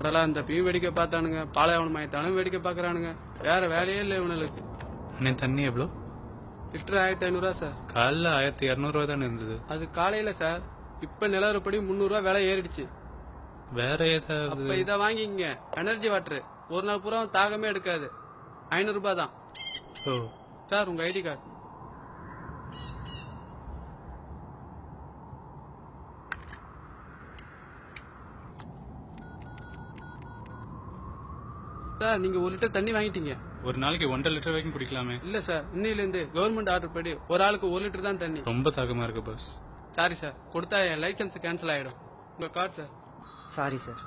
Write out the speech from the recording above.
அதெல்லாம் அந்த பீம் வேடிக்கை பார்த்தானுங்க, பாலைவனம் ஆயிட்டாலும் வேடிக்கை பார்க்கறானுங்க. வேற வேலையே இல்லை இவனுக்கு. அண்ணே தண்ணி எவ்வளோ? Litre 1500 sir. காலைல 1200 தானே இருந்தது. அது காலையில சார். இப்ப நிலவரப்படி 300 விலை ஏறிடுச்சு. வேற ஏதாவது? அப்ப இதை வாங்கிங்க, எனர்ஜி வாட்டர். ஒரு நாள் பூரா தாகமே எடுக்காது. 500 தான். ஓ சார் உங்க ஐடி கார்டு. சார் நீங்க 1 லிட்டர் தண்ணி வாங்கிட்டீங்க. ஒரு நாளைக்கு 1.5 லிட்டர் வரைக்கும் குடிக்கலாமே. இல்ல சார், இன்னையில இருந்து கவர்மெண்ட் ஆர்டர் படி ஒரு ஆளுக்கு 1 லிட்டர் தான் தண்ணி. ரொம்ப தாகமா இருக்கு பாஸ். சாரி சார், கொடுத்தா என் லைசன்ஸ் கேன்சல் ஆயிடும். உங்க கார்டு சார். Sorry sir.